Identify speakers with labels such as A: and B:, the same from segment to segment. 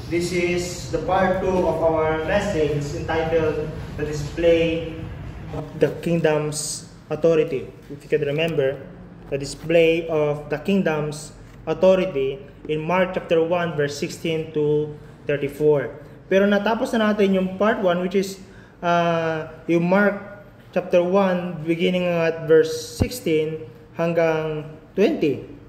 A: This is the part 2 of our message entitled The Display of the Kingdom's Authority. If you can remember, the display of the Kingdom's authority in Mark chapter 1 verse 16 to 34. Pero natapos na natin yung part 1, which is yung Mark chapter 1 beginning at verse 16 hanggang 20.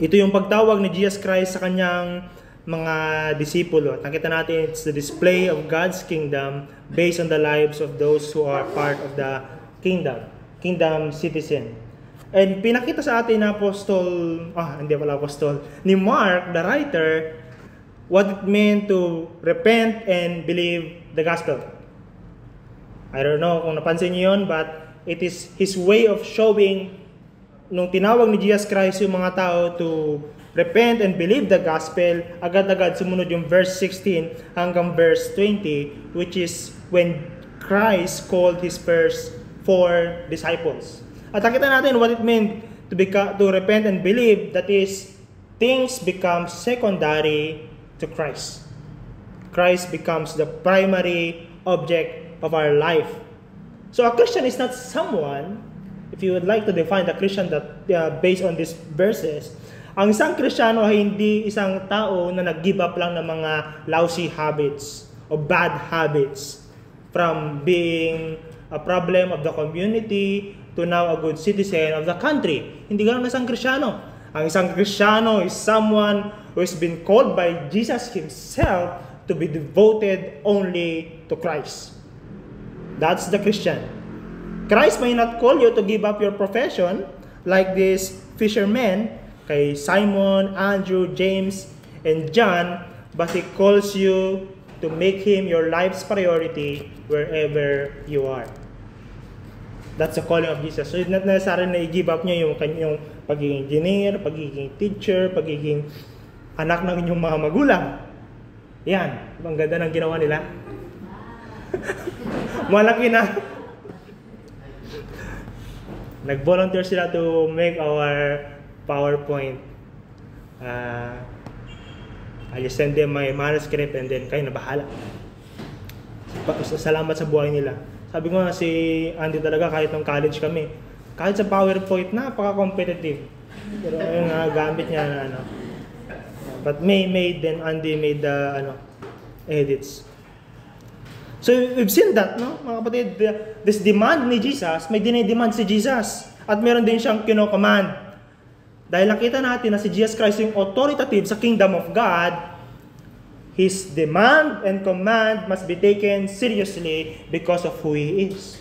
A: Ito yung pagtawag ni Jesus Christ sa kanyang mga disipulo. Nakita natin, it's the display of God's kingdom based on the lives of those who are part of the kingdom citizen. And pinakita sa atin na ni Mark, the writer, what it meant to repent and believe the gospel. I don't know kung napansin niyo yun, but it is his way of showing nung tinawag ni Jesus Christ yung mga tao to repent and believe the gospel, agad-agad sumunod yung verse 16 hanggang verse 20, which is when Christ called his first 4 disciples. At nakita natin what it meant to repent and believe, that is, things become secondary to Christ. Christ becomes the primary object of our life. So a Christian is not someone, if you would like to define the Christian that based on these verses, ang isang Kristiyano ay hindi isang tao na nag-give up lang ng mga lousy habits o bad habits from being a problem of the community to now a good citizen of the country. Hindi ganoon ang isang Kristiyano. Ang isang Kristiyano is someone who has been called by Jesus himself to be devoted only to Christ. That's the Christian. Christ may not call you to give up your profession like these fishermen, kay Simon, Andrew, James, and John, but He calls you to make Him your life's priority wherever you are. That's the calling of Jesus. So it's not necessary na i-give up nyo yung pagiging engineer, pagiging teacher, pagiging anak ng inyong mga magulang. Yan. Ang ganda ng ginawa nila. Malaki na. Nag-volunteer sila to make our PowerPoint. I'll send them my manuscript and then kayo na bahala. Salamat sa buhay nila. Sabi ko nga si Andy talaga, kahit nung college kami, kahit sa PowerPoint, napaka-competitive. Pero yung gamit niya na ano. But Andy made the edits. So we've seen that, no? Mga kapatid, this demand ni Jesus, may dinidemand si Jesus. At meron din siyang kino-command. Dahil nakita natin na si Jesus Christ yung authoritative sa kingdom of God, His demand and command must be taken seriously because of who He is.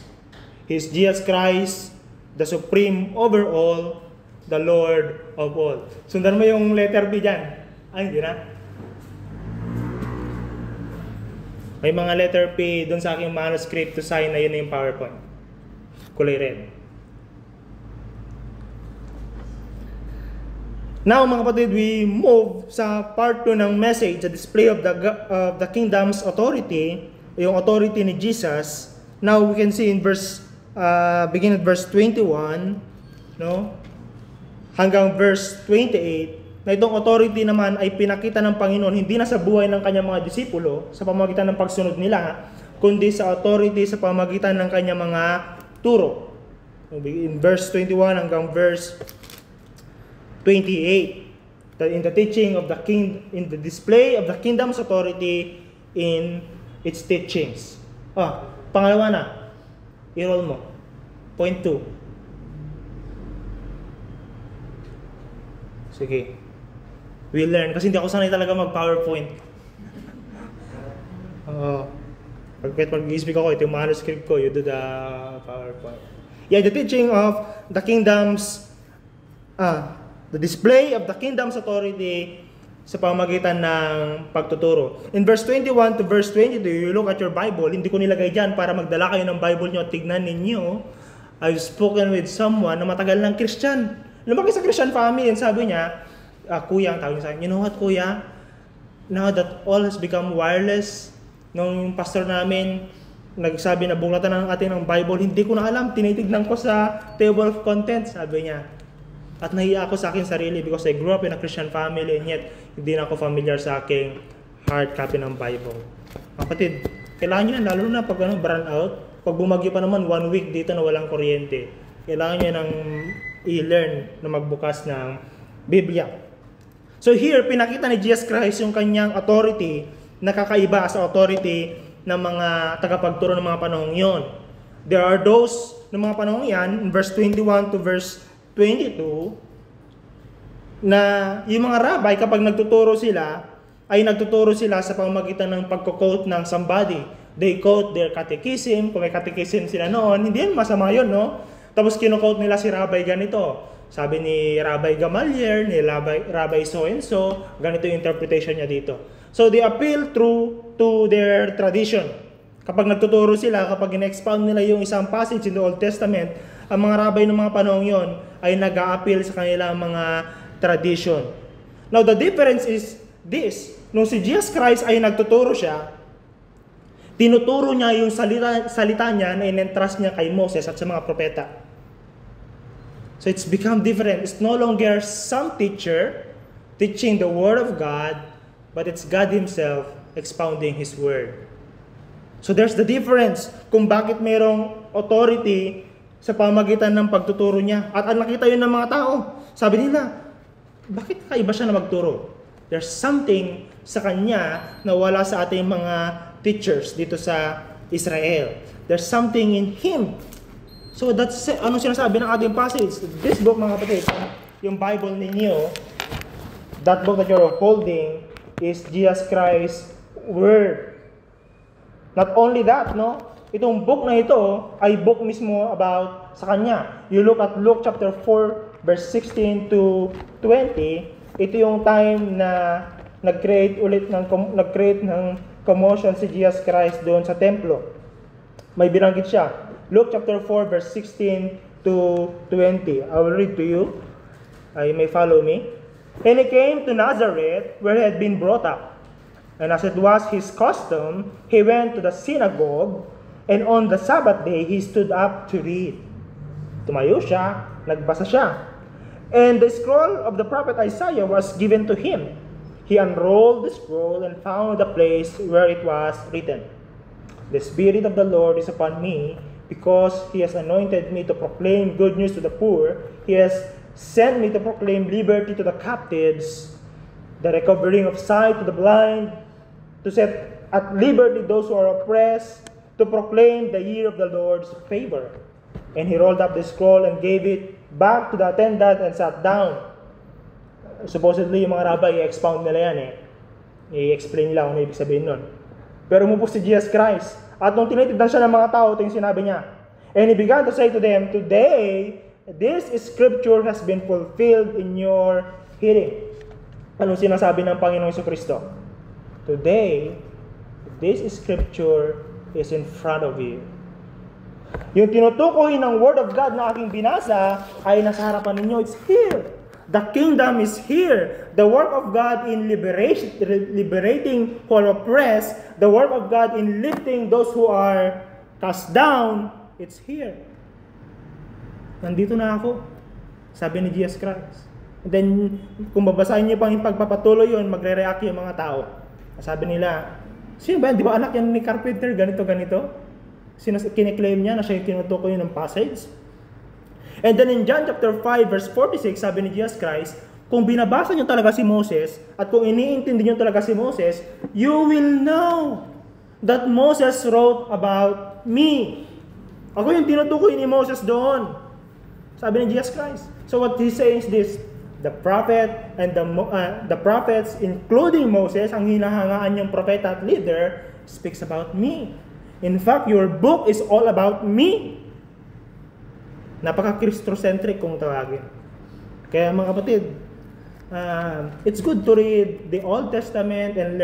A: He is Jesus Christ, the supreme over all, the Lord of all. Sundan mo yung letter B dyan. Ay, hindi na. May mga letter P doon sa aking manuscript to sign na yun na yung PowerPoint. Kulay red. Now mga kapatid, we move sa part 2 ng message, the display of the kingdom's authority, yung authority ni Jesus. Now we can see in begin at verse 21, no? Hanggang verse 28. Na itong authority naman ay pinakita ng Panginoon hindi na sa buhay ng kanyang mga disipulo sa pamamagitan ng pagsunod nila, kundi sa authority sa pamamagitan ng kanyang mga turo. In verse 21 hanggang verse 28, in the teaching of the in the display of the kingdom's authority in its teachings. Pangalawa na, i-roll mo. Point 2. Sige. We'll learn. Kasi hindi ako sanay talaga mag-PowerPoint. Pagkat mag-speak ako, ito yung manuscript ko, you do the PowerPoint. Yeah, the teaching of the kingdom's, the display of the kingdom's authority sa pamamagitan ng pagtuturo. In verse 21 to verse 22, you look at your Bible, hindi ko nilagay dyan para magdala kayo ng Bible nyo at tignan ninyo. I've spoken with someone na matagal ng Christian. Lumaki sa Christian family, and sabi niya, kuya, ang tawag niya sa akin, you know what, kuya? Now that all has become wireless, nung pastor namin, nagsabi na buklatan ng atin ng Bible, hindi ko na alam, tinitignan ko sa table of contents, sabi niya. At nahiya ako sa akin sarili because I grew up in a Christian family and yet hindi na ako familiar sa aking hard copy ng Bible. Kapatid, kailangan nyo yan, lalo na pag burn out, pag bumagyo pa naman 1 week dito na walang kuryente, kailangan nyo nang i-learn na magbukas ng Biblia. So here, pinakita ni Jesus Christ yung kanyang authority na kakaiba sa authority ng mga tagapagturo ng mga panahong yon. There are those ng mga panahong yan, in verse 21 to verse 22, na yung mga rabbi kapag nagtuturo sila, ay nagtuturo sila sa pamamagitan ng pagko-quote ng somebody. They quote their catechism, kung may catechism sila noon, hindi yan masama yun, no? Tapos kino-quote nila si rabbi ganito. Sabi ni Rabbi Gamaliel, ni Rabbi so-and-so, ganito yung interpretation niya dito. So they appeal through to their tradition. Kapag nagtuturo sila, kapag in-expound nila yung isang passage in the Old Testament, ang mga rabbi ng mga panahong yon ay nag-a-appeal sa kanilang mga tradition. Now the difference is this. Nung si Jesus Christ ay nagtuturo siya, tinuturo niya yung salita niya na in-entrust niya kay Moses at sa mga propeta. So it's become different. It's no longer some teacher teaching the Word of God, but it's God Himself expounding His Word. So there's the difference kung bakit mayroong authority sa pamagitan ng pagtuturo niya. At nakita yun ng mga tao. Sabi nila, bakit kaiba siya na magturo? There's something sa kanya na wala sa ating mga teachers dito sa Israel. There's something in Him. So that's ano sinasabi ng ating passage. This book, mga kapatid, yung Bible ninyo, that book that you're holding is Jesus Christ's Word. Not only that, no? Itong book na ito ay book mismo about sa Kanya. You look at Luke chapter 4, verse 16 to 20, ito yung time na nag-create ng commotion si Jesus Christ doon sa templo. May binanggit siya. Luke chapter 4, verse 16 to 20. I will read to you. You may follow me. And he came to Nazareth, where he had been brought up. And as it was his custom, he went to the synagogue, and on the Sabbath day, he stood up to read. Tumayo siya, nagbasa siya. And the scroll of the prophet Isaiah was given to him. He unrolled the scroll and found the place where it was written, "The Spirit of the Lord is upon me, because He has anointed me to proclaim good news to the poor. He has sent me to proclaim liberty to the captives, the recovering of sight to the blind, to set at liberty those who are oppressed, to proclaim the year of the Lord's favor." And he rolled up the scroll and gave it back to the attendant and sat down. Supposedly, yung mga rabbi, i-expound nila yan I-explain nila kung ano ibig sabihin nun. Pero umupo si Jesus Christ. At nung tinitignan siya ng mga tao, ito yung sinabi niya. And he began to say to them, "Today, this scripture has been fulfilled in your hearing." Anong sinasabi ng Panginoong Jesucristo? Today, this scripture is in front of you. Yung tinutukoy ng Word of God na aking binasa ay nasa harapan ninyo. It's here. The kingdom is here. The work of God in liberating who are oppressed, the work of God in lifting those who are cast down, it's here. Nandito na ako, sabi ni Jesus Christ. And then, kung babasahin niyo pang yung pagpapatuloy yun, magre-react yung mga tao. Sabi nila, sino ba yan? Di ba anak yan ni Carpenter? Ganito. Kiniklaim niya na siya yung tinutukoy ng passage. And then in John chapter 5 verse 46, sabi ni Jesus Christ, kung binabasa niyo talaga si Moses at kung iniintindi niyo talaga si Moses, you will know that Moses wrote about me. Ako yung tinutukoy ni Moses doon. Sabi ni Jesus Christ. So what he's saying is this: the prophet and the prophets, including Moses, ang hinahangaan yung propeta at leader, speaks about me. In fact, your book is all about me. Napaka-Christocentric kung tawagin. Kaya mga kapatid, it's good to read the Old Testament and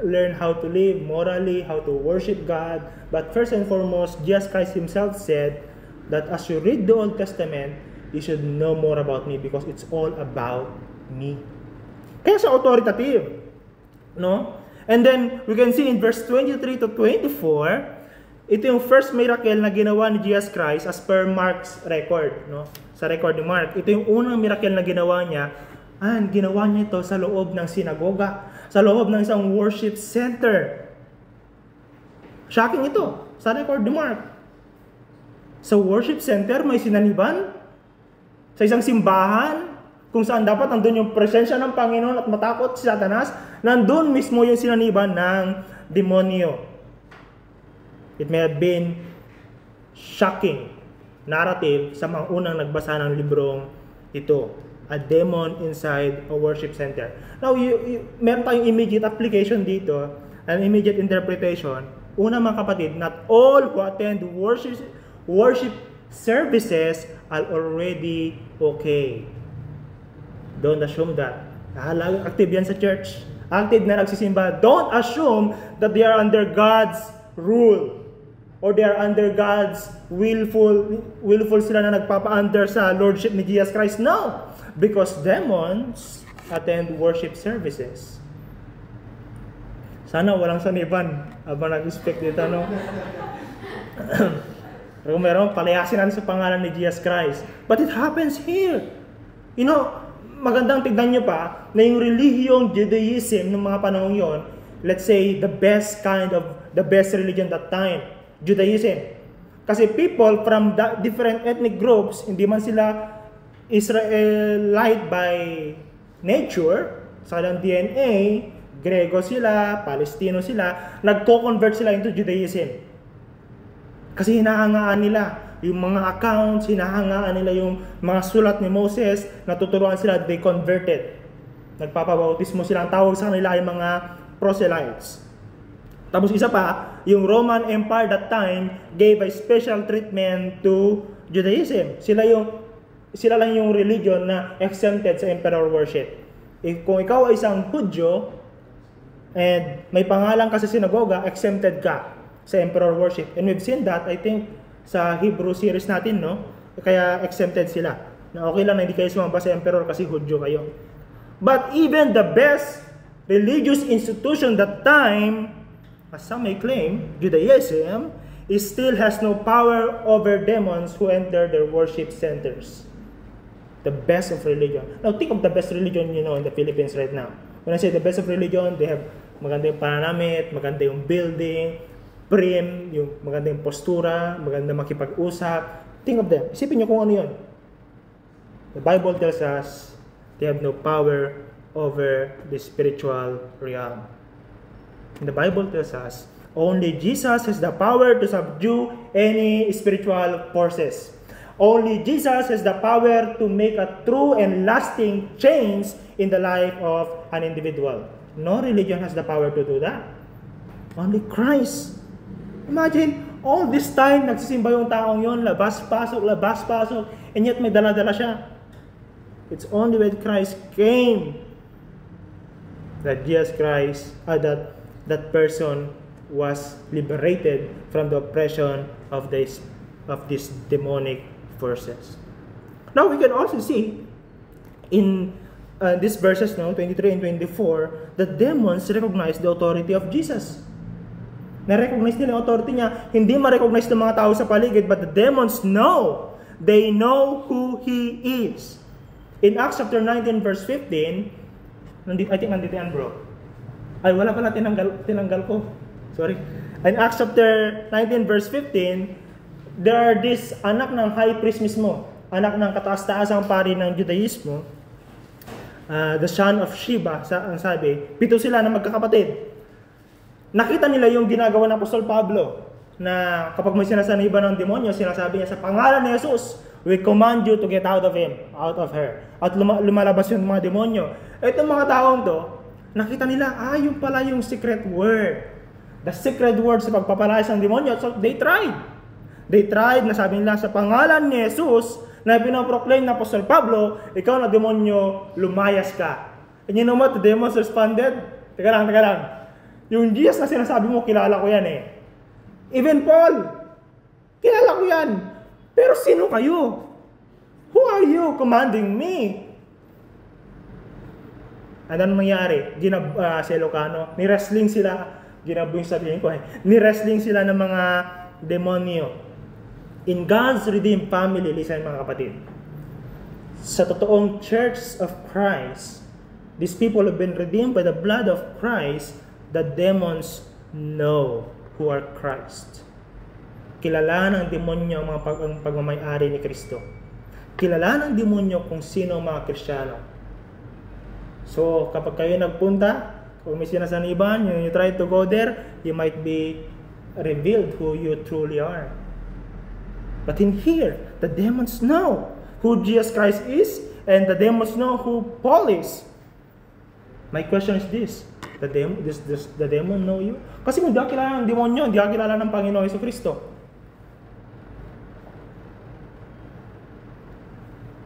A: learn how to live morally, how to worship God. But first and foremost, Jesus Christ Himself said that as you read the Old Testament, you should know more about me because it's all about me. Kaya sa authoritative, no? And then we can see in verse 23 to 24, Ito yung first miracle na ginawa ni Jesus Christ as per Mark's record, no? Sa record ni Mark. Ito yung unang miracle na ginawa niya. And ginawa niya ito sa loob ng sinagoga, sa loob ng isang worship center. Shocking ito, sa record ni Mark. Sa worship center, may sinaniban. Sa isang simbahan, kung saan dapat nandun yung presensya ng Panginoon at matakot si Satanas, nandun mismo yung sinaniban ng demonyo. It may have been shocking narrative sa mga unang nagbasa ng librong ito. A demon inside a worship center. Now, meron tayong immediate application dito, an immediate interpretation. Una mga kapatid, not all who attend worship services are already okay. Don't assume that. Active yan sa church. Active na nagsisimba. Don't assume that they are under God's rule. Or they are under God's willful sila na nagpapa-under sa Lordship ni Jesus Christ. No! Because demons attend worship services. Sana walang saniban habang nag-expect dito, no? Pero meron palayasin sa pangalan ni Jesus Christ. But it happens here. You know, magandang tignan nyo pa na yung relihiyong Judaism ng mga panahon yon, let's say the best religion that time, Judaism. Kasi people from different ethnic groups, hindi man sila Israelite by nature, sa kanilang DNA, Grego sila, Palestino sila, nagko-convert sila into Judaism. Kasi hinahangaan nila yung mga accounts, hinahangaan nila yung mga sulat ni Moses, natuturuan sila, they converted. Nagpapabautismo sila, ang tawag sa kanila ay mga proselytes. Tapos isa pa, yung Roman Empire that time gave a special treatment to Judaism. Sila lang yung religion na exempted sa emperor worship. Kung ikaw ay isang Hudyo and may pangalan ka sa sinagoga, exempted ka sa emperor worship. And we've seen that, I think, sa Hebrew series natin, no? Kaya exempted sila. Na okay lang na hindi kayo sumamba sa emperor kasi Hudyo kayo. But even the best religious institution that time, as some may claim, Judaism, still has no power over demons who enter their worship centers. The best of religion. Now, think of the best religion, in the Philippines right now. When I say the best of religion, they have maganda yung pananamit, maganda yung building, prim, yung maganda yung postura, maganda makipag-usap. Think of them. Isipin nyo kung ano yun. The Bible tells us they have no power over the spiritual realm. And the Bible tells us only Jesus has the power to subdue any spiritual forces. Only Jesus has the power to make a true and lasting change in the life of an individual. No religion has the power to do that. Only Christ. Imagine, all this time, nagsisimba yung taong yon, labas-pasok, and yet may dala-dala siya. It's only when Christ came that Jesus Christ, that person was liberated from the oppression of these demonic forces. Now, we can also see in these verses, 23 and 24, the demons recognize the authority of Jesus. Na-recognize nila yung authority niya. Hindi ma-recognize ng mga tao sa paligid, but the demons know. They know who He is. In Acts chapter 19 verse 15, I think nandito yan, bro. Ay, wala pala, tinanggal ko. Sorry. In Acts chapter 19 verse 15, there are this anak ng high priest mismo, anak ng kataas-taasang pari ng Judaismo, the son of Sheba, ang sabi, 7 sila na magkakapatid. Nakita nila yung ginagawa ng Apostol Pablo na kapag may sinasaniban ng demonyo, sinasabi niya sa pangalan ni Jesus, we command you to get out of him, out of her. At lumalabas yung mga demonyo. Itong mga taong to, nakita nila, yung pala yung secret word. The secret word sa pagpapalayas ng demonyo. So they tried. They tried na sabi nila sa pangalan ni Jesus na pinoproclaim na Apostol Pablo, ikaw na demonyo, lumayas ka. And you know what? The demons responded. Teka lang. Yung Jesus na sinasabi mo, kilala ko yan eh. Even Paul, kilala ko yan. Pero sino kayo? Who are you commanding me? Ano nangyari? Si Ilocano, ni-wrestling sila, ginabo yung sabihin ko ni-wrestling sila ng mga demonyo. In God's redeemed family, listen mga kapatid, sa totoong Church of Christ, these people have been redeemed by the blood of Christ. The demons know who are Christ. Kilala ng demonyo ang pagmamayari ni Kristo. Kilala ng demonyo kung sino ang mga Kristiyano. So, kapag kayo nagpunta, kung may sinasaniban, you try to go there, you might be revealed who you truly are. But in here, the demons know who Jesus Christ is, and the demons know who Paul is. My question is this: does the demon know you? Kasi kung di ka kilala ng demonyo, di ka kilala ng Panginoon Jesucristo.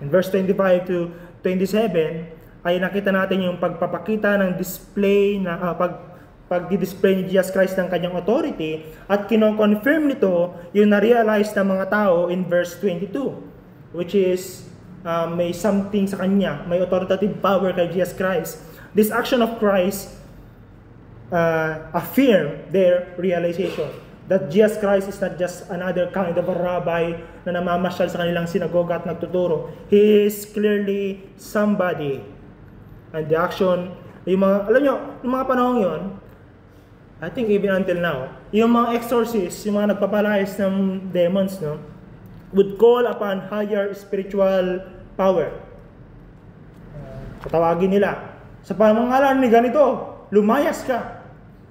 A: In verse 25 to 27, ay nakita natin yung pagpapakita ng display na pag-display ni Jesus Christ ng kanyang authority, at kino-confirm nito yung na-realize ng mga tao in verse 22, which is may something sa kanya, may authoritative power kay Jesus Christ. This action of Christ affirm their realization that Jesus Christ is not just another kind of a rabbi na namamasyal sa kanilang sinagoga at nagtuturo. He is clearly somebody. And the action, yung mga, alam nyo, yung mga panahon yon, I think even until now, yung mga exorcists, yung mga nagpapalayas ng demons, no, would call upon higher spiritual power. Patawagin nila, sa pamangalan ni ganito, lumayas ka.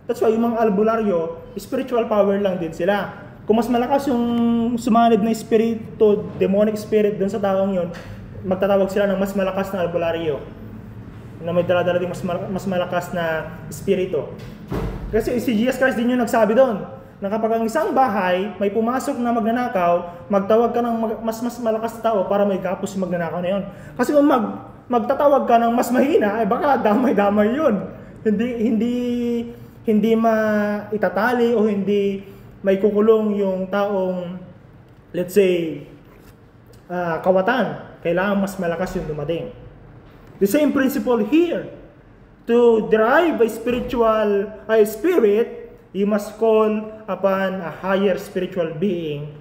A: That's why yung mga albularyo, spiritual power lang din sila. Kung mas malakas yung sumanib na espiritu, demonic spirit dun sa taong yon, magtatawag sila ng mas malakas na albularyo, na may dala-dala din mas malakas na espiritu. Kasi si Jesus Christ din yung nagsabi doon, na kapag ang isang bahay may pumasok na magnanakaw, magtawag ka ng mas malakas na tao para may gapos yung magnanakaw na yun. Kasi kung magtatawag ka ng mas mahina, ay baka damay-damay yun. Hindi maitatali o hindi may kukulong yung taong, let's say, kawatan. Kailangan mas malakas yung dumating. The same principle here. To derive a spiritual spirit, you must call upon a higher spiritual being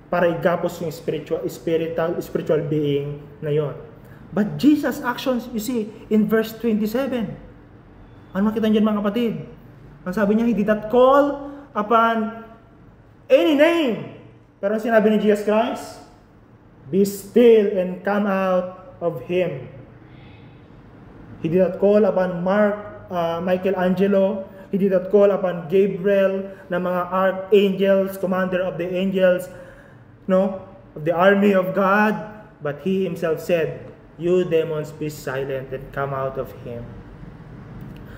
A: para igapos yung spiritual being na yon. But Jesus' actions, you see, in verse 27, ano makita niyan mga kapatid? Ang sabi niya, he did not call upon any name. Pero sinabi ni Jesus Christ, be still and come out of him. He did not call upon Michelangelo. He did not call upon Gabriel na mga archangels, commander of the angels, no, of the army of God. But he himself said, you demons, be silent and come out of him.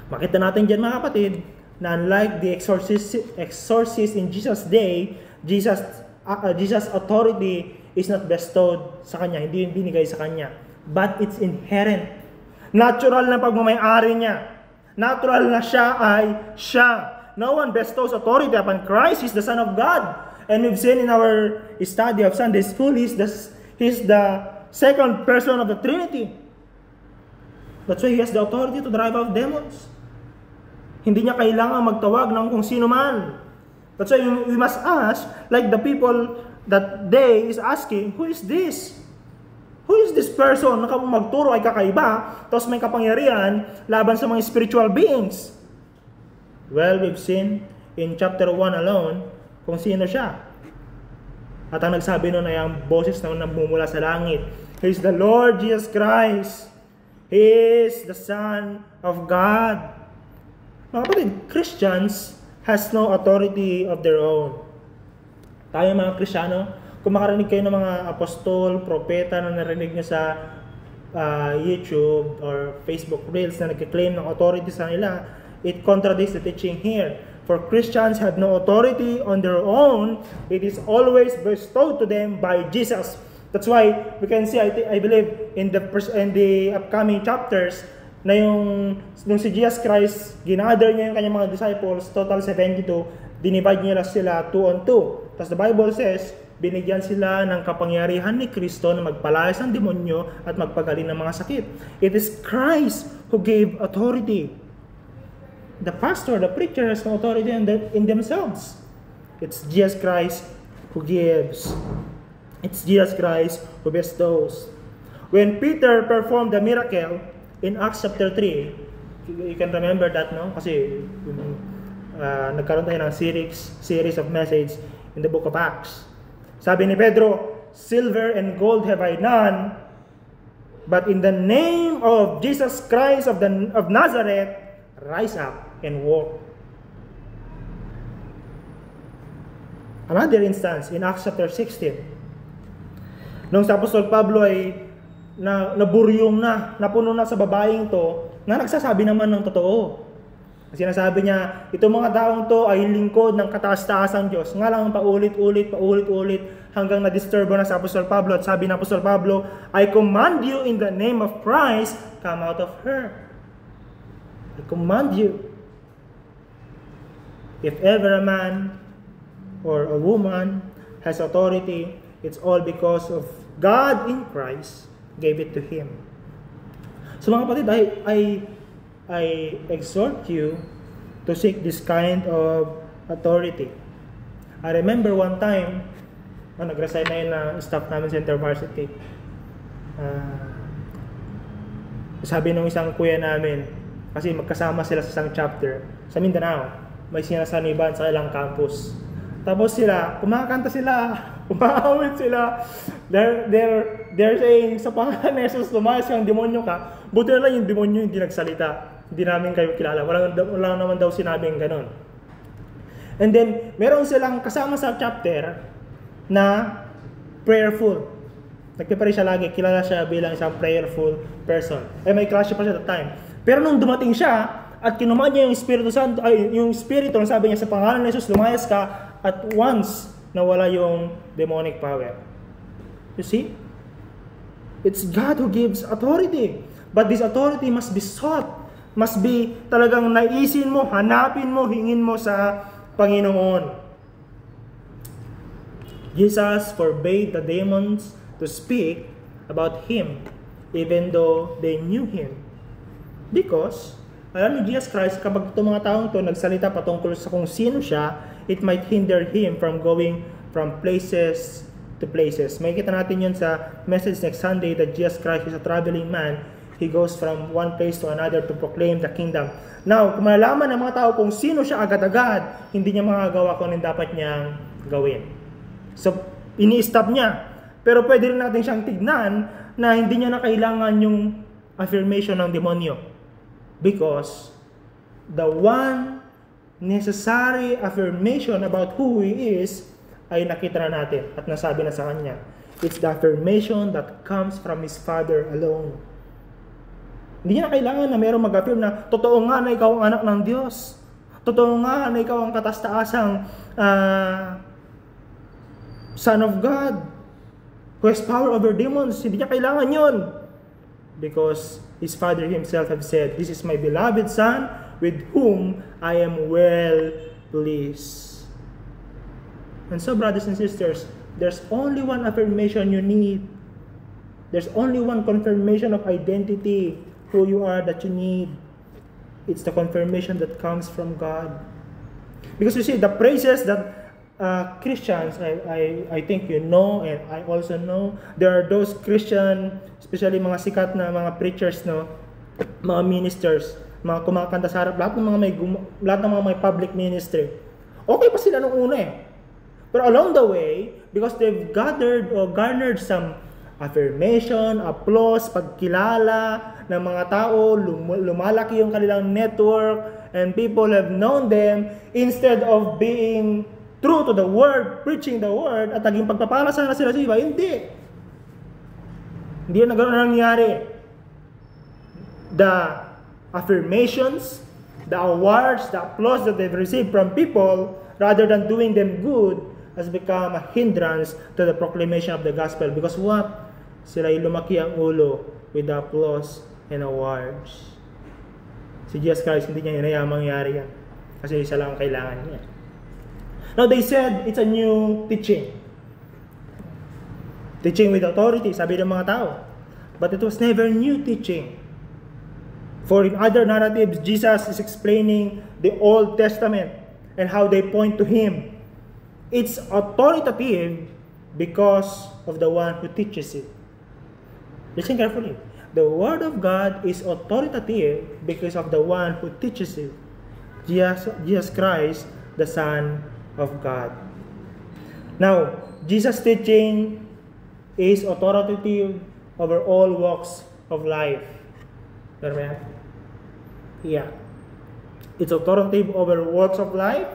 A: Makita natin dyan mga kapatid, na unlike the exorcist in Jesus' day, Jesus' authority is not bestowed sa kanya, hindi yung binigay sa kanya. But it's inherent. Natural na pagmamayari niya. Natural na siya ay siya. No one bestows authority upon Christ. He's the Son of God. And we've seen in our study of Sunday School, He's the second person of the Trinity. That's why He has the authority to drive out demons. Hindi niya kailangan magtawag ng kung sino man. That's why we must ask, like the people that day is asking, who is this? Who is this person na magturo ay kakaiba, tapos may kapangyarihan laban sa mga spiritual beings? Well, we've seen in chapter 1 alone kung sino siya. At ang nagsabi nun ay ang boses na namumula sa langit. He is the Lord Jesus Christ. He is the Son of God. Mga kapatid, Christians has no authority of their own. Tayo mga Kristiyano, kung makarinig kayo ng mga apostol, propeta na narinig nyo sa YouTube or Facebook Reels na nagkiklaim ng authority sa nila, it contradicts the teaching here. For Christians have no authority on their own. It is always bestowed to them by Jesus. That's why we can see, I believe, in the upcoming chapters, na nung si Jesus Christ, ginather niya yung kanyang mga disciples, total 72, dinivide niya sila 2 on 2. Tapos the Bible says, binigyan sila ng kapangyarihan ni Kristo na magpalayas ng demonyo at magpagaling ng mga sakit. It is Christ who gave authority. The pastor, the preacher has no authority in themselves. It's Jesus Christ who gives. It's Jesus Christ who bestows. When Peter performed the miracle in Acts chapter 3, you can remember that, no? Kasi nagkaroon tayo ng series of message in the book of Acts. Sabi ni Pedro, "Silver and gold have I none, but in the name of Jesus Christ of Nazareth, rise up and walk." Another instance in Acts chapter 16. Nung sa Apostol Pablo ay naburyong napuno na sa babaeng to, na nagsasabi naman ng totoo. Sinasabi niya, itong mga taong to ay lingkod ng kataas-taasang Diyos. Nga lang paulit-ulit hanggang na-disturbo na sa Apostol Pablo. At sabi ng Apostol Pablo, "I command you in the name of Christ, come out of her." I command you. If ever a man or a woman has authority, it's all because of God in Christ gave it to him. So mga kapatid, I exhort you to seek this kind of authority. I remember one time, nag-resign na yun na staff namin sa InterVarsity. Sabi nung isang kuya namin, kasi magkasama sila sa isang chapter, sa Mindanao, may sinasaniban sa ilang campus. Tapos sila, kumakanta sila, umaawit sila. They're saying, sa pangalan ni Jesus, lumayas kang demonyo ka. Buti na lang yung demonyo hindi nagsalita. Hindi namin kayo kilala. Wala naman daw sinabing ganon. And then, meron silang kasama sa chapter na prayerful. Nagpipray siya lagi. Kilala siya bilang isang prayerful person. May crush pa siya at that time. Pero nung dumating siya, at kinumaan niya yung Espiritu Santo, yung Espiritu, sabi niya sa pangalan ni Jesus, lumayas ka, at once, nawala yung demonic power. You see? It's God who gives authority. But this authority must be sought. Must be talagang naisin mo, hanapin mo, hingin mo sa Panginoon. Jesus forbade the demons to speak about Him, even though they knew Him. Because, alam ni Jesus Christ, kapag itong mga taong to nagsalita patungkol sa kung sino siya, it might hinder Him from going from places to places. Makikita natin yun sa message next Sunday that Jesus Christ is a traveling man. He goes from one place to another to proclaim the kingdom. Now, kung malalaman ng mga tao kung sino siya agad-agad, hindi niya magagawa kung ano dapat niyang gawin. So, ini-stop niya. Pero pwede rin natin siyang tignan na hindi niya na kailangan yung affirmation ng demonyo. Because the one necessary affirmation about who He is ay nakita na natin at nasabi na sa Kanya. It's the affirmation that comes from His Father alone. Hindi niya kailangan na mayroong mag-affirm na totoo nga na ikaw ang anak ng Diyos. Totoo nga na ikaw ang kataas-taasang Son of God who has power over demons. Hindi niya kailangan yun. Because His Father Himself have said, "This is my beloved Son with whom I am well pleased." And so, brothers and sisters, there's only one affirmation you need. There's only one confirmation of identity, who you are, that you need. It's the confirmation that comes from God. Because you see, the praises that Christians, I think you know, and I also know, there are those Christian, especially mga sikat na mga preachers, no, mga ministers, mga kumakanta sa harap, lahat ng mga may public ministry. Okay pa sila nung una eh. Pero along the way, because they've gathered or garnered some affirmation, applause, pagkilala ng mga tao, lumalaki yung kanilang network, and people have known them, instead of being true to the word, preaching the word, at naging pagpapala sana sila sa iba, hindi. Hindi na ganoon nangyari. The affirmations, the awards, the applause that they've received from people, rather than doing them good, has become a hindrance to the proclamation of the gospel. Because what? Sila ay lumaki ang ulo with the applause and awards. Si Jesus Christ, hindi niya hinayang mangyari yan. Kasi isa lang ang kailangan niya. Now, they said it's a new teaching. Teaching with authority, sabi ng mga tao. But it was never new teaching. For in other narratives, Jesus is explaining the Old Testament and how they point to Him. It's authoritative because of the one who teaches it. Listen carefully. The Word of God is authoritative because of the one who teaches it. Jesus Christ, the Son of God. Now, Jesus' teaching is authoritative over all walks of life. Yeah. It's authoritative over walks of life.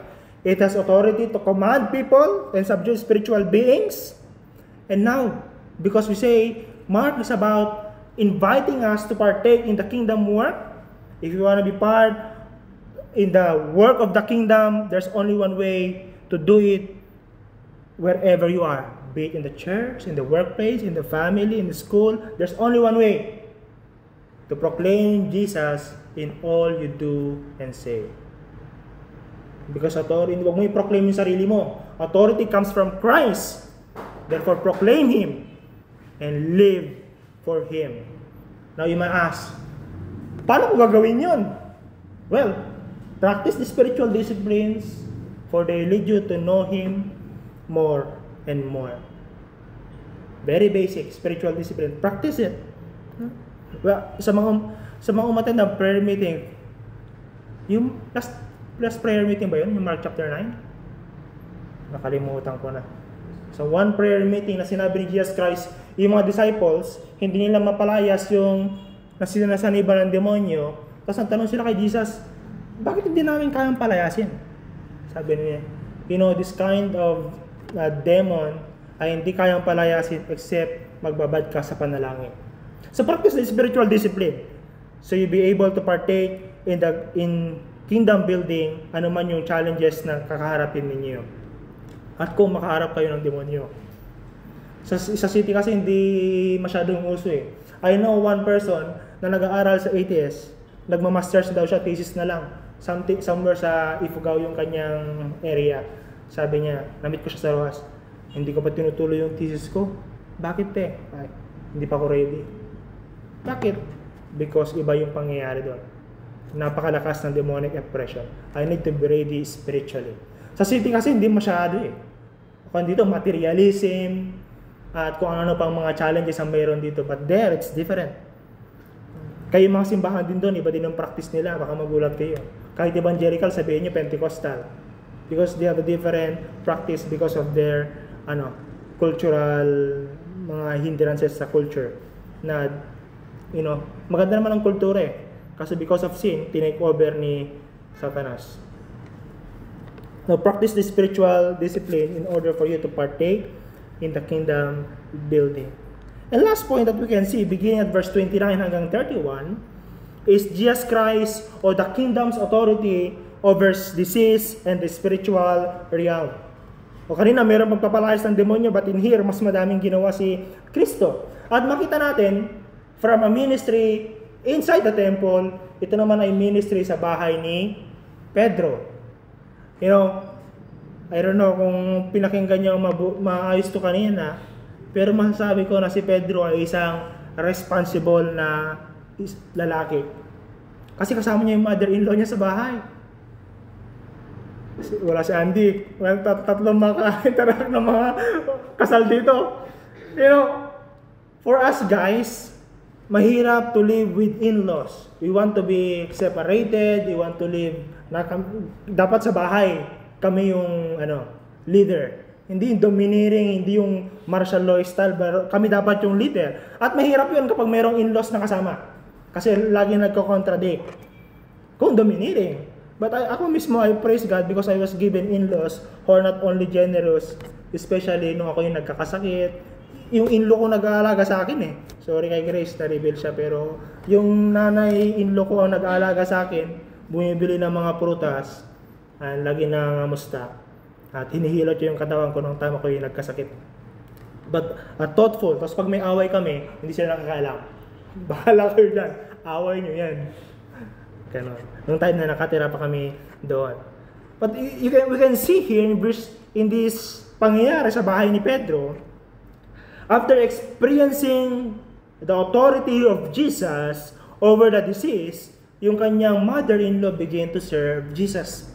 A: It has authority to command people and subdue spiritual beings. And now, because we say Mark is about inviting us to partake in the kingdom work. If you want to be part in the work of the kingdom, there's only one way to do it wherever you are. Be it in the church, in the workplace, in the family, in the school. There's only one way to proclaim Jesus in all you do and say. Because authority, huwag mo i-proclaim yung sarili mo. Authority comes from Christ. Therefore, proclaim Him and live for Him. Now, you might ask, paano ko gagawin yun? Well, practice the spiritual disciplines for they lead you to know Him more and more. Very basic spiritual discipline. Practice it. Well, sa mga umattend ng prayer meeting, yung last prayer meeting ba yun? Yung Mark chapter 9? Nakalimutan ko na. So, one prayer meeting na sinabi ni Jesus Christ, yung mga disciples, hindi nila mapalayas yung nasinasaniba ng demonyo. Tapos ang tanong sila kay Jesus, bakit hindi namin kayang palayasin? Sabi niya, this kind of demon ay hindi kayang palayasin except magbabad ka sa panalangin. So, practice the spiritual discipline. So, you'll be able to partake in kingdom building, ano man yung challenges na kakaharapin ninyo. At kung makaharap kayo ng demonyo. Sa city kasi hindi masyadong uso eh. I know one person na nag-aaral sa ATS, nagma-masters daw siya, thesis na lang. Somewhere sa Ifugao yung kanyang area. Sabi niya, namit ko siya sa Rojas. Hindi ko pa tinutuloy yung thesis ko. Bakit Ay, hindi pa ako ready. Bakit? Because iba yung pangyayari doon. Napakalakas ng demonic oppression. I need to be ready spiritually. Sa city kasi hindi masyado eh. Kung dito, materialism, at kung ano pang mga challenges ang mayroon dito. But there, it's different. Kayo mga simbahan din doon, iba din ang practice nila. Baka magulat kayo. Kahit evangelical, sabihin nyo Pentecostal. Because they have a different practice because of their cultural mga hindrances sa culture. Na, maganda naman ang kultura eh. Kasi because of sin, tinake over ni Satanas. Now, practice the spiritual discipline in order for you to partake in the kingdom building. And last point that we can see, beginning at verse 29 hanggang 31, is Jesus Christ or the kingdom's authority over disease and the spiritual realm. O kanina, mayroong pagpapalayas ng demonyo, but in here, mas madaming ginawa si Kristo. At makita natin, from a ministry inside the temple, ito naman ay ministry sa bahay ni Pedro. I don't know kung pinakinggan niyo maayos to kanina, pero masasabi ko na si Pedro ay isang responsible na lalaki. Kasi kasama niya yung mother-in-law niya sa bahay. Wala si Andy. Tatlong maka-interact ng mga kasal dito. For us guys, mahirap to live with in-laws. We want to be separated, we want to live dapat sa bahay kami yung leader. Hindi yung domineering, hindi yung martial law style, pero kami dapat yung leader. At mahirap yun kapag mayroong in-laws na kasama. Kasi lagi nagko-contradict. Kung domineering. But ako mismo, I praise God because I was given in-laws who are not only generous, especially nung ako yung nagkakasakit. Yung in-law ko nag-aalaga sa akin eh. Sorry kay Grace, na-reveal siya. Pero yung nanay in-law ko ang nag-aalaga sa akin, bumibili ng mga prutas, lagi nangangamusta, at hinihilot yung katawan ko nung time ako yung nagkasakit. But thoughtful. Tapos pag may away kami, hindi sila nakakaalam. Bahala kayo dyan. Away nyo yan. Ganon. Nung time na nakatira pa kami doon. But we can see here in this pangyayari sa bahay ni Pedro, after experiencing the authority of Jesus over the disease, yung kanyang mother-in-law began to serve Jesus.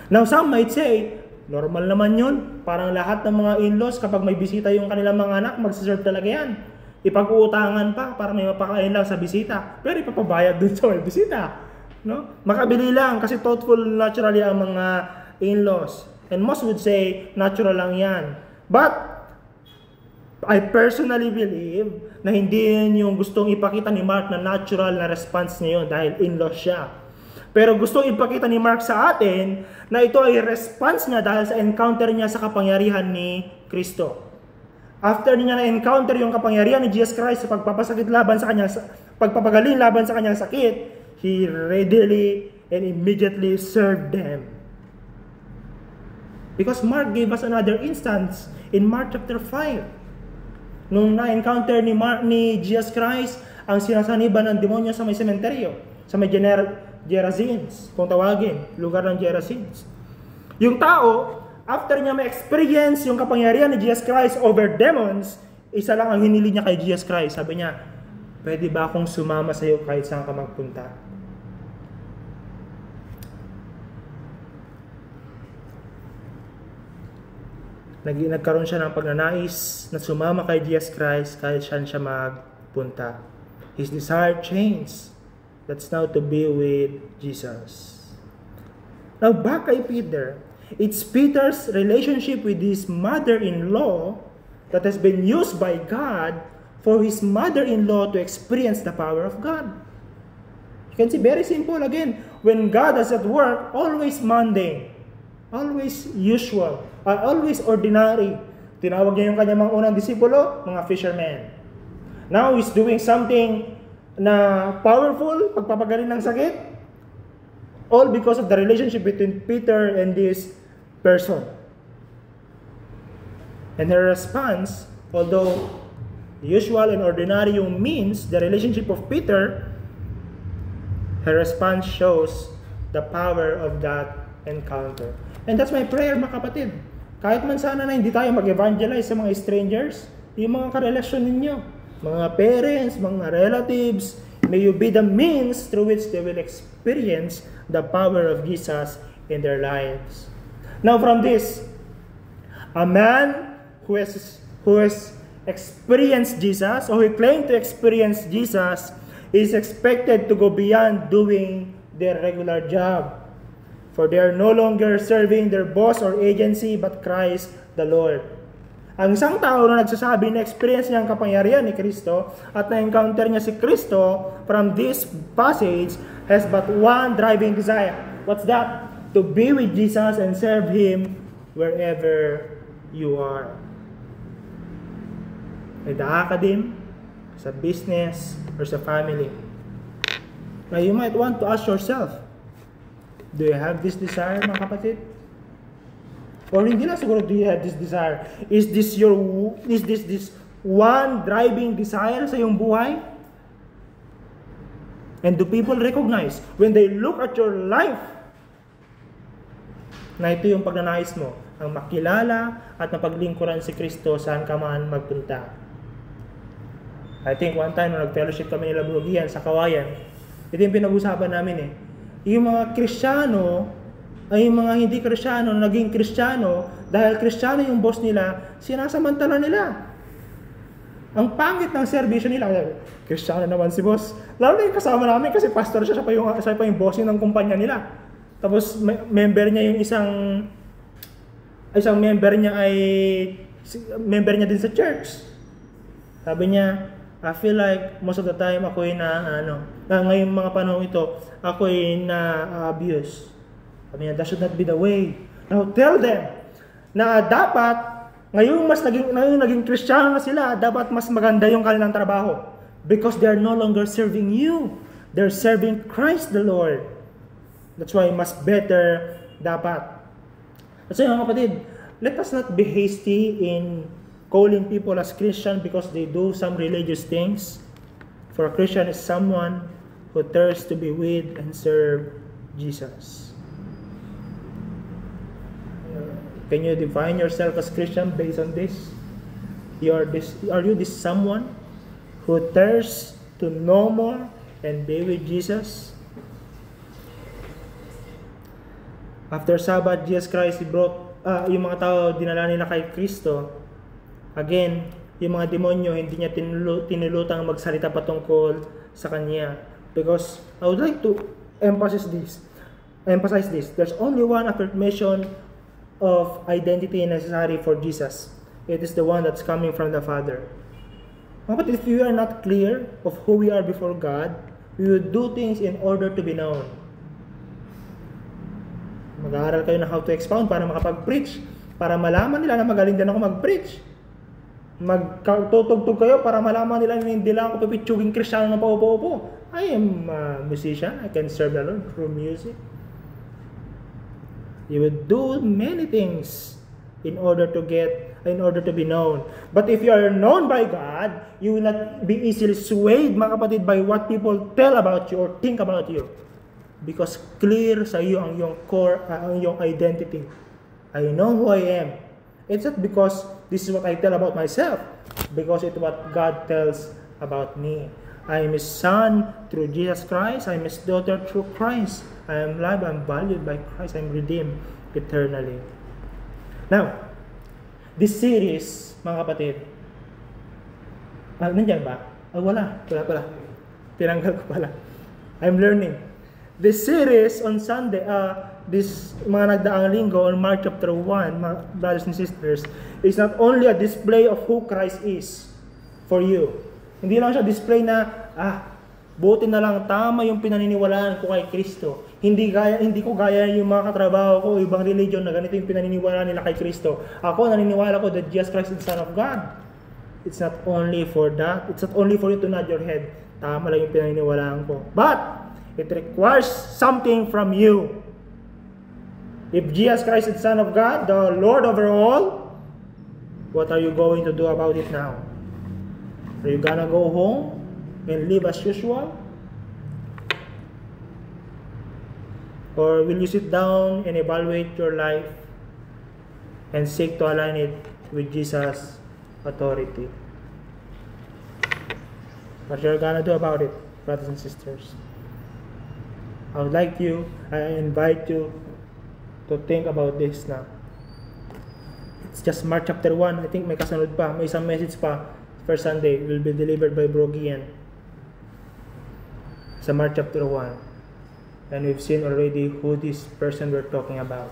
A: Now, some might say, Normal naman yun. Parang lahat ng mga in-laws, kapag may bisita yung kanilang mga anak, magsiserve talaga yan. Ipag-uutangan pa para may mapakain lang sa bisita. Pero ipapabayad dun sa may bisita. No? Makabili lang kasi thoughtful naturally ang mga in-laws. And most would say, natural lang yan. But, I personally believe na hindi yun yung gustong ipakita ni Mark na natural na response niya yun dahil in-law siya. Pero gustong ipakita ni Mark sa atin na ito ay response niya dahil sa encounter niya sa kapangyarihan ni Kristo. After niya na-encounter yung kapangyarihan ni Jesus Christ sa pagpapasakit laban sa kanya, pagpapagaling laban sa kanyang sakit, He readily and immediately served them. Because Mark gave us another instance in Mark chapter 5. Nung na-encounter ni Jesus Christ ang sinasaniban ng demonyo sa may sementeryo, sa may Gerasenes, kung tawagin, lugar ng Gerasenes. Yung tao, after niya ma-experience yung kapangyarihan ni Jesus Christ over demons, isa lang ang hiniling niya kay Jesus Christ. Sabi niya, pwede ba akong sumama sa iyo kahit saan ka magpunta? Nagkaroon siya ng pagnanais na sumama kay Jesus Christ kahit saan siya magpunta. His desire changed. That's now to be with Jesus. Now back kay Peter. It's Peter's relationship with his mother-in-law that has been used by God for his mother-in-law to experience the power of God. You can see, very simple again. When God is at work, always mundane, always usual, always ordinary. Tinawag niya yung kanyang mga unang disipulo, mga fishermen. Now he's doing something na powerful, pagpapagaling ng sakit, all because of the relationship between Peter and this person. And her response, although usual and ordinary yung means, the relationship of Peter, her response shows the power of that encounter. And that's my prayer, mga kapatid. Kahit man sana na hindi tayo mag-evangelize sa mga strangers, yung mga karelasyon ninyo, mga parents, mga relatives, may you be the means through which they will experience the power of Jesus in their lives. Now from this, a man who has experienced Jesus, or who claimed to experience Jesus, is expected to go beyond doing their regular job. For they are no longer serving their boss or agency, but Christ the Lord. Ang isang tao na nagsasabi na experience niya ang kapangyarihan ni Kristo at na-encounter niya si Kristo from this passage has but one driving desire. What's that? To be with Jesus and serve Him wherever you are. Sa academy, sa business, or sa family. Now you might want to ask yourself, do you have this desire, mga kapatid? Or hindi lang siguro, do you have this desire? Is this this one driving desire sa iyong buhay? And do people recognize when they look at your life na ito yung pagnanais mo, ang makilala at mapaglingkuran si Kristo saan ka man magpunta? I think one time nung nag-fellowship kami nila Burugian sa Kawayan, ito yung pinag-usapan namin eh. Yung mga Kristiyano ay yung mga hindi Kristiyano naging Kristiyano dahil Kristiyano yung boss nila, sinasamantala nila. Ang pangit ng serbisyo nila, Kristiyano naman si boss. Lalo na yung kasama namin kasi pastor siya pa yung bossing ng kumpanya nila. Tapos member niya yung isang member niya ay member niya din sa church. Sabi niya, I feel like most of the time ako'y ngayong mga panahon ito, ako'y na-abuse. Sabi niya, that should not be the way. Now tell them na dapat, ngayong naging Kristiyano na sila, dapat mas maganda yung kanilang trabaho. Because they are no longer serving you. They're serving Christ the Lord. That's why mas better dapat. So mga kapatid, let us not be hasty in calling people as Christian because they do some religious things. For a Christian is someone who thirsts to be with and serve Jesus. Can you define yourself as Christian based on this? Are you this someone who thirsts to know more and be with Jesus? After Sabbath, Jesus Christ brought yung mga tao dinala nila kay Kristo, again, yung mga demonyo hindi niya tinulutang magsalita patungkol sa kanya. Because I would like to emphasize this. There's only one affirmation of identity necessary for Jesus. It is the one that's coming from the Father. But if we are not clear of who we are before God, we will do things in order to be known. Mag-aaral kayo ng how to expound para makapag-preach. Para malaman nila na magaling din ako mag-preach. Magtutugtog kayo para malaman nila na hindi lang ako pipitsuging Kristiyano na paupo-upo. I am a musician. I can serve the Lord through music. You will do many things in order to be known. But if you are known by God, you will not be easily swayed, mga kapatid, by what people tell about you or think about you. Because clear sa iyo ang iyong core, ang iyong identity. I know who I am. It's not because this is what I tell about myself, because it's what God tells about me. I am His son through Jesus Christ. I am His daughter through Christ. I am loved, I am valued by Christ. I am redeemed eternally. Now, this series, mga kapatid, nandiyan ba? Wala pala. Tinanggal ko pala. I'm learning. This series on Sunday, this mga nagdaang linggo on Mark chapter 1, mga brothers and sisters, is not only a display of who Christ is for you. Hindi lang siya display na, buti na lang tama yung pinaniniwalaan ko kay Kristo. Hindi ko gaya yung mga katrabaho ko, ibang religion na ganito yung pinaniniwalaan nila kay Kristo. Ako, naniniwala ko that Jesus Christ is the Son of God. It's not only for that. It's not only for you to nod your head. Tama lang yung pinaniniwalaan ko. But, it requires something from you. If Jesus Christ is the Son of God, the Lord over all, what are you going to do about it now? Are you gonna go home and live as usual? Or will you sit down and evaluate your life and seek to align it with Jesus' authority? What you're gonna do about it, brothers and sisters? I invite you to think about this now. It's just Mark chapter 1. I think may kasunod pa. May isang message pa. First Sunday will be delivered by Bro Gian. Sa Mark chapter 1. And we've seen already who this person we're talking about.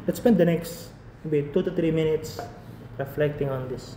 A: Let's spend the next maybe 2 to 3 minutes reflecting on this.